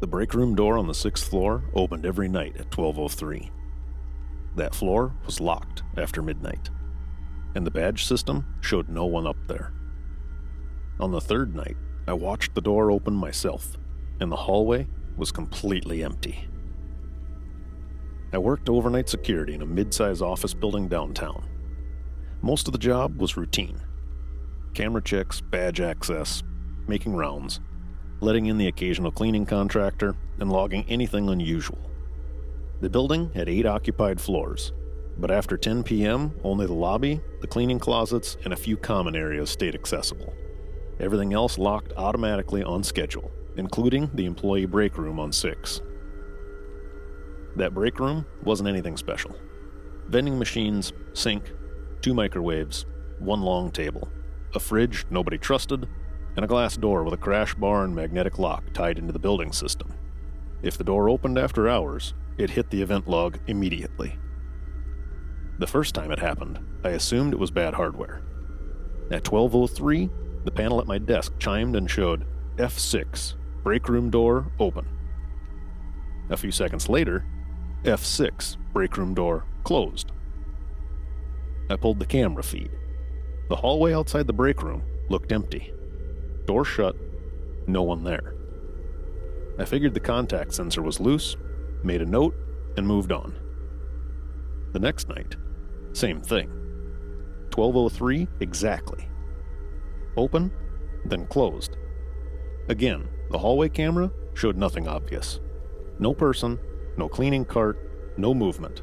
The break room door on the 6th floor opened every night at 12:03. That floor was locked after midnight, and the badge system showed no one up there. On the 3rd night, I watched the door open myself, and the hallway was completely empty. I worked overnight security in a mid-size office building downtown. Most of the job was routine. Camera checks, badge access, making rounds, letting in the occasional cleaning contractor, and logging anything unusual. The building had 8 occupied floors, but after 10 p.m., only the lobby, the cleaning closets, and a few common areas stayed accessible. Everything else locked automatically on schedule, including the employee break room on 6. That break room wasn't anything special. Vending machines, sink, 2 microwaves, 1 long table, a fridge nobody trusted, and a glass door with a crash bar and magnetic lock tied into the building system. If the door opened after hours, it hit the event log immediately. The first time it happened, I assumed it was bad hardware. At 12:03, the panel at my desk chimed and showed F6, break room door open. A few seconds later, F6, break room door closed. I pulled the camera feed. The hallway outside the break room looked empty. Door shut, no one there. I figured the contact sensor was loose, made a note, and moved on. The next night, same thing. 12:03 exactly. Open, then closed. Again, the hallway camera showed nothing obvious. No person, no cleaning cart, no movement.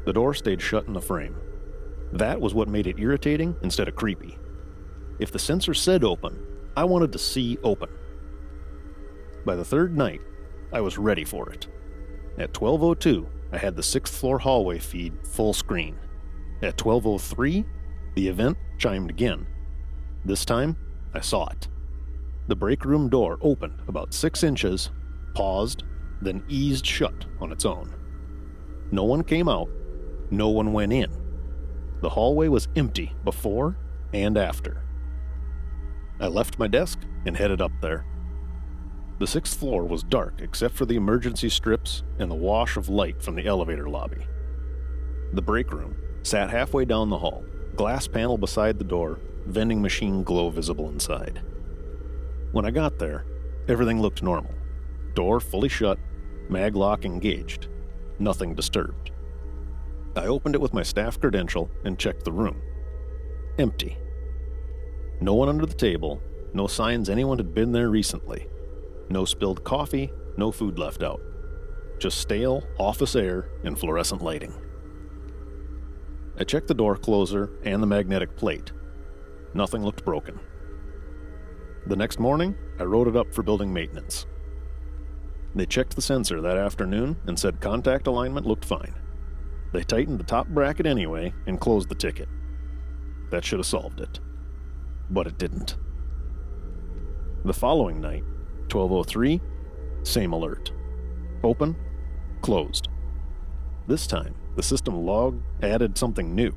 The door stayed shut in the frame. That was what made it irritating instead of creepy. If the sensor said open, I wanted to see open. By the 3rd night, I was ready for it. At 12:02, I had the 6th floor hallway feed full screen. At 12:03, the event chimed again. This time, I saw it. The break room door opened about 6 inches, paused, then eased shut on its own. No one came out, no one went in. The hallway was empty before and after. I left my desk and headed up there. The 6th floor was dark except for the emergency strips and the wash of light from the elevator lobby. The break room sat halfway down the hall, glass panel beside the door, vending machine glow visible inside. When I got there, everything looked normal. Door fully shut, mag lock engaged, nothing disturbed. I opened it with my staff credential and checked the room. Empty. No one under the table, no signs anyone had been there recently. No spilled coffee, no food left out. Just stale office air and fluorescent lighting. I checked the door closer and the magnetic plate. Nothing looked broken. The next morning, I wrote it up for building maintenance. They checked the sensor that afternoon and said contact alignment looked fine. They tightened the top bracket anyway and closed the ticket. That should have solved it. But it didn't. The following night, 12:03, same alert. Open, closed. This time, the system log added something new.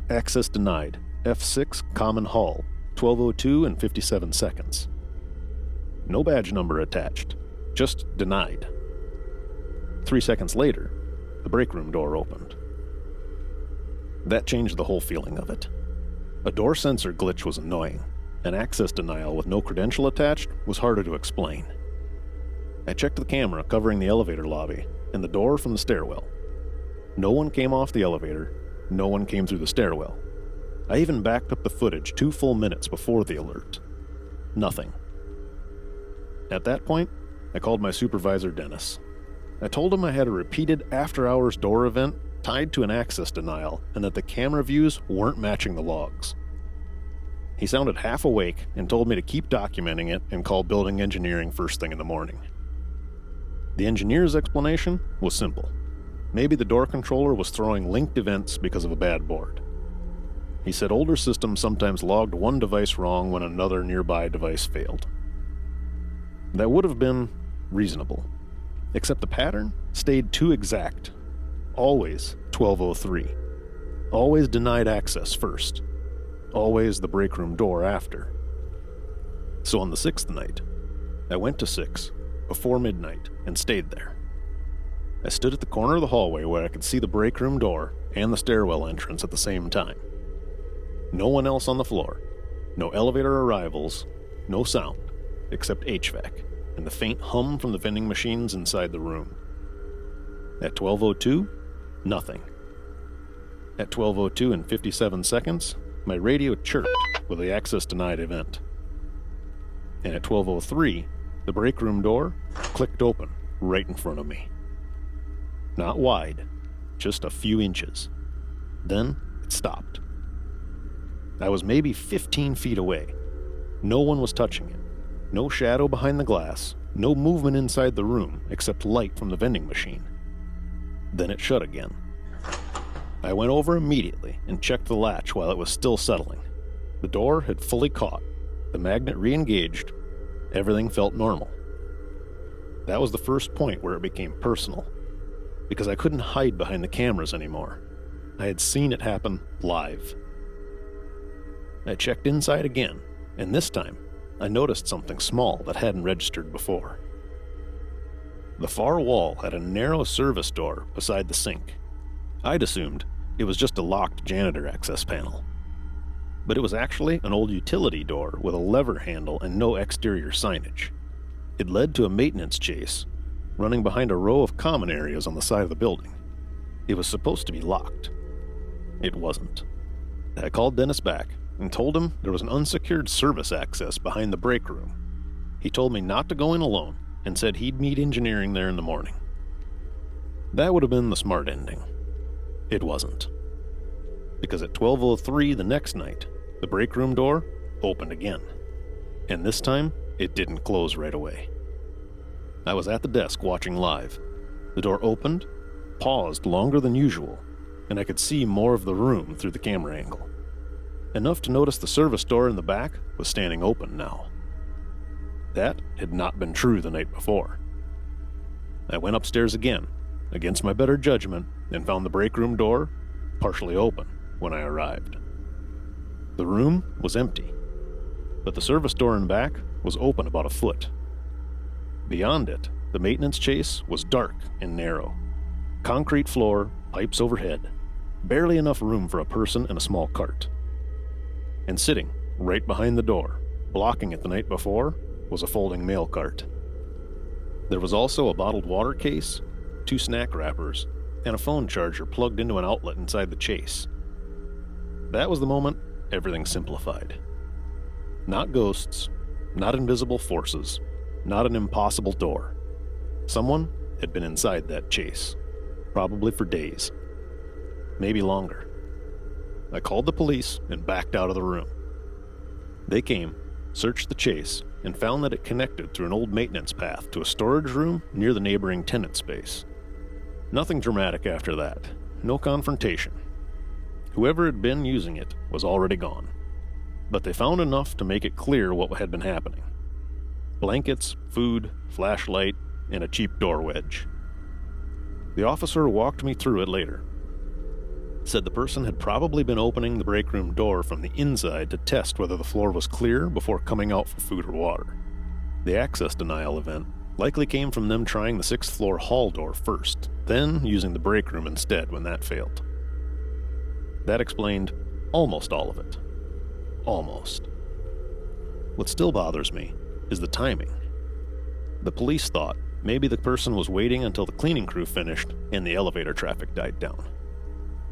Access denied, F6 common hall, 12:02 and 57 seconds. No badge number attached, just denied. 3 seconds later, the break room door opened. That changed the whole feeling of it. A door sensor glitch was annoying. An access denial with no credential attached was harder to explain. I checked the camera covering the elevator lobby and the door from the stairwell. No one came off the elevator, no one came through the stairwell. I even backed up the footage 2 full minutes before the alert. Nothing. At that point, I called my supervisor, Dennis. I told him I had a repeated after-hours door event tied to an access denial and that the camera views weren't matching the logs. He sounded half awake and told me to keep documenting it and call building engineering first thing in the morning. The engineer's explanation was simple. Maybe the door controller was throwing linked events because of a bad board. He said older systems sometimes logged one device wrong when another nearby device failed. That would have been reasonable, except the pattern stayed too exact. Always 12:03. Always denied access first. Always the break room door after. So on the 6th night, I went to 6, before midnight, and stayed there. I stood at the corner of the hallway where I could see the break room door and the stairwell entrance at the same time. No one else on the floor, no elevator arrivals, no sound, except HVAC and the faint hum from the vending machines inside the room. At 12:02, nothing. At 12:02 and 57 seconds, my radio chirped with the access denied event. And at 12:03, the break room door clicked open right in front of me. Not wide, just a few inches. Then it stopped. I was maybe 15 feet away. No one was touching it. No shadow behind the glass, no movement inside the room except light from the vending machine. Then it shut again. I went over immediately and checked the latch while it was still settling. The door had fully caught, the magnet re-engaged, everything felt normal. That was the first point where it became personal, because I couldn't hide behind the cameras anymore. I had seen it happen live. I checked inside again, and this time, I noticed something small that hadn't registered before. The far wall had a narrow service door beside the sink. I'd assumed it was just a locked janitor access panel. But it was actually an old utility door with a lever handle and no exterior signage. It led to a maintenance chase, running behind a row of common areas on the side of the building. It was supposed to be locked. It wasn't. I called Dennis back and told him there was an unsecured service access behind the break room. He told me not to go in alone and said he'd meet engineering there in the morning. That would have been the smart ending. It wasn't. Because at 12:03 the next night, the break room door opened again. And this time, it didn't close right away. I was at the desk watching live. The door opened, paused longer than usual, and I could see more of the room through the camera angle. Enough to notice the service door in the back was standing open now. That had not been true the night before. I went upstairs again, against my better judgment, and found the break room door partially open when I arrived. The room was empty, but the service door in back was open about a foot. Beyond it, the maintenance chase was dark and narrow. Concrete floor, pipes overhead, barely enough room for a person and a small cart. And sitting right behind the door, blocking it the night before, was a folding mail cart. There was also a bottled water case, 2 snack wrappers, and a phone charger plugged into an outlet inside the chase. That was the moment everything simplified. Not ghosts, not invisible forces, not an impossible door. Someone had been inside that chase, probably for days, maybe longer. I called the police and backed out of the room. They came, searched the chase, and found that it connected through an old maintenance path to a storage room near the neighboring tenant space. Nothing dramatic after that. No confrontation. Whoever had been using it was already gone. But they found enough to make it clear what had been happening. Blankets, food, flashlight, and a cheap door wedge. The officer walked me through it later. Said the person had probably been opening the break room door from the inside to test whether the floor was clear before coming out for food or water. The access denial event likely came from them trying the 6th floor hall door first, then using the break room instead when that failed. That explained almost all of it. Almost. What still bothers me is the timing. The police thought maybe the person was waiting until the cleaning crew finished and the elevator traffic died down.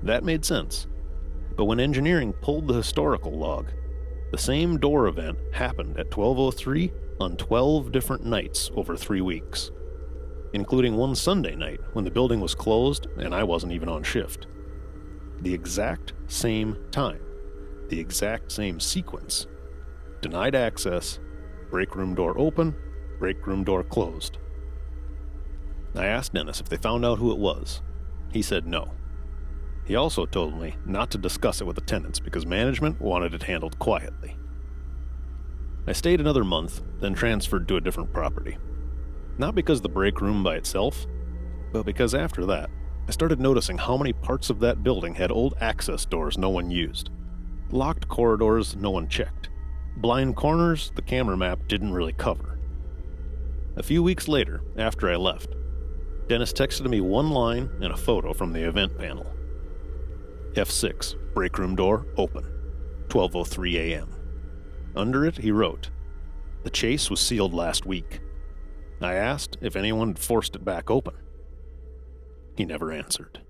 That made sense. But when engineering pulled the historical log, the same door event happened at 12:03 on 12 different nights over 3 weeks, including one Sunday night when the building was closed and I wasn't even on shift. The exact same time, the exact same sequence. Denied access, break room door open, break room door closed. I asked Dennis if they found out who it was. He said no. He also told me not to discuss it with the tenants because management wanted it handled quietly. I stayed another month, then transferred to a different property. Not because of the break room by itself, but because after that, I started noticing how many parts of that building had old access doors no one used, locked corridors no one checked, blind corners the camera map didn't really cover. A few weeks later, after I left, Dennis texted me one line and a photo from the event panel. F6, break room door open, 12:03 a.m. Under it, he wrote, "The chase was sealed last week. I asked if anyone had forced it back open. He never answered."